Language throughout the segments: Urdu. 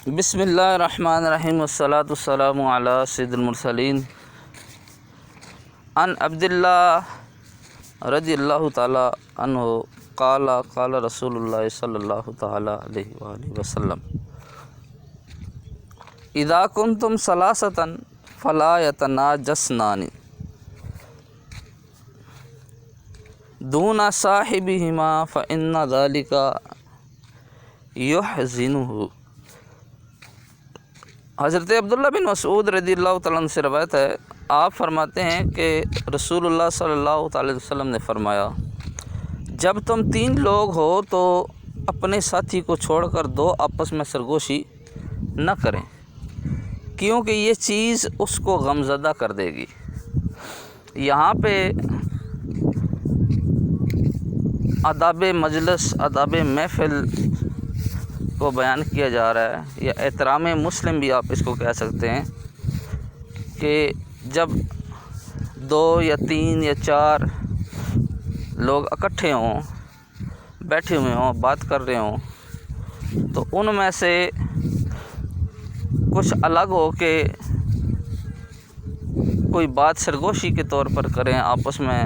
بسم اللہ الرحمن الرحیم والصلاة والسلام علی سید المرسلین عن عبداللہ رضی اللہ تعالی عنہ قال قال رسول اللہ صلی اللہ تعالی علیہ وآلہ وسلم اذا کنتم ثلاثۃ فلا یتناجسنان دون صاحبہما فإن ذلک یحزنہ۔ حضرت عبداللہ بن مسعود رضی اللہ تعالیٰ عنہ سے روایت ہے، آپ فرماتے ہیں کہ رسول اللہ صلی اللہ تعالی وسلم نے فرمایا، جب تم 3 لوگ ہو تو اپنے ساتھی کو چھوڑ کر 2 آپس میں سرگوشی نہ کریں، کیونکہ یہ چیز اس کو غمزدہ کر دے گی۔ یہاں پہ آداب مجلس، آداب محفل کو بیان کیا جا رہا ہے، یا احترام مسلم بھی آپ اس کو کہہ سکتے ہیں، کہ جب 2 یا 3 یا 4 لوگ اکٹھے ہوں، بیٹھے ہوئے ہوں، بات کر رہے ہوں، تو ان میں سے کچھ الگ ہو کے کوئی بات سرگوشی کے طور پر کریں، آپس میں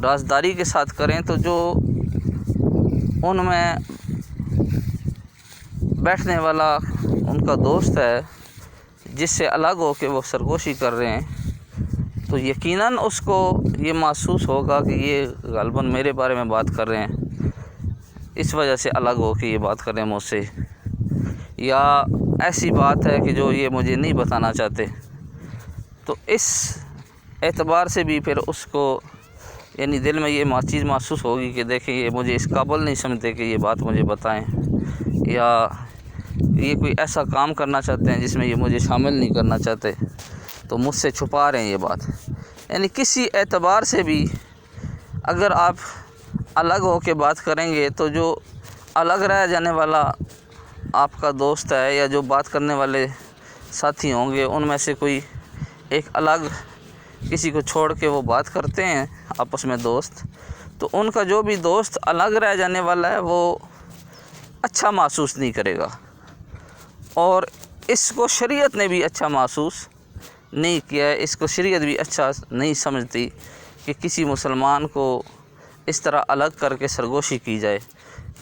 رازداری کے ساتھ کریں، تو جو ان میں بیٹھنے والا ان کا دوست ہے جس سے الگ ہو کے وہ سرگوشی کر رہے ہیں، تو یقیناً اس کو یہ محسوس ہوگا کہ یہ غالباً میرے بارے میں بات کر رہے ہیں، اس وجہ سے الگ ہو کے یہ بات کر رہے ہیں مجھ سے، یا ایسی بات ہے کہ جو یہ مجھے نہیں بتانا چاہتے۔ تو اس اعتبار سے بھی پھر اس کو یعنی دل میں یہ چیز محسوس ہوگی کہ دیکھیں یہ مجھے اس قابل نہیں سمجھتے کہ یہ بات مجھے بتائیں، یا یہ کوئی ایسا کام کرنا چاہتے ہیں جس میں یہ مجھے شامل نہیں کرنا چاہتے، تو مجھ سے چھپا رہے ہیں یہ بات۔ یعنی کسی اعتبار سے بھی اگر آپ الگ ہو کے بات کریں گے تو جو الگ رہ جانے والا آپ کا دوست ہے، یا جو بات کرنے والے ساتھی ہوں گے، ان میں سے کوئی ایک الگ کسی کو چھوڑ کے وہ بات کرتے ہیں آپس میں دوست، تو ان کا جو بھی دوست الگ رہ جانے والا ہے وہ اچھا محسوس نہیں کرے گا، اور اس کو شریعت نے بھی اچھا محسوس نہیں کیا ہے، اس کو شریعت بھی اچھا نہیں سمجھتی کہ کسی مسلمان کو اس طرح الگ کر کے سرگوشی کی جائے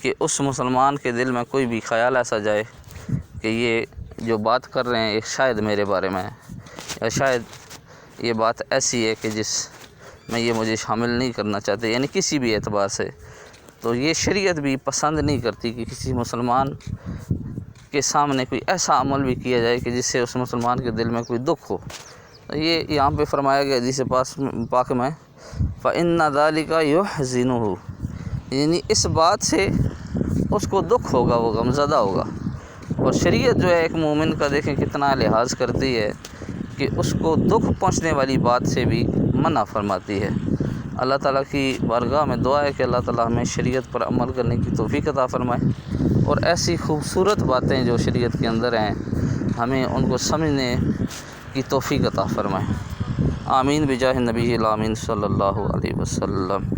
کہ اس مسلمان کے دل میں کوئی بھی خیال ایسا جائے کہ یہ جو بات کر رہے ہیں یہ شاید میرے بارے میں ہے، یا شاید یہ بات ایسی ہے کہ جس میں یہ مجھے شامل نہیں کرنا چاہتے، یعنی کسی بھی اعتبار سے۔ تو یہ شریعت بھی پسند نہیں کرتی کہ کسی مسلمان کے سامنے کوئی ایسا عمل بھی کیا جائے کہ جس سے اس مسلمان کے دل میں کوئی دکھ ہو۔ یہ یہاں پہ فرمایا گیا حدیث پاک میں فَإِنَّ ذَلِكَ يُحْزِنُهُ، یعنی اس بات سے اس کو دکھ ہوگا، وہ غمزدہ ہوگا۔ اور شریعت جو ہے ایک مومن کا دیکھیں کتنا لحاظ کرتی ہے کہ اس کو دکھ پہنچنے والی بات سے بھی منع فرماتی ہے۔ اللہ تعالیٰ کی بارگاہ میں دعا ہے کہ اللہ تعالیٰ ہمیں شریعت پر عمل کرنے کی توفیق عطا فرمائے، اور ایسی خوبصورت باتیں جو شریعت کے اندر ہیں ہمیں ان کو سمجھنے کی توفیق عطا فرمائے۔ آمین بجاہ نبی الامین صلی اللہ علیہ وسلم۔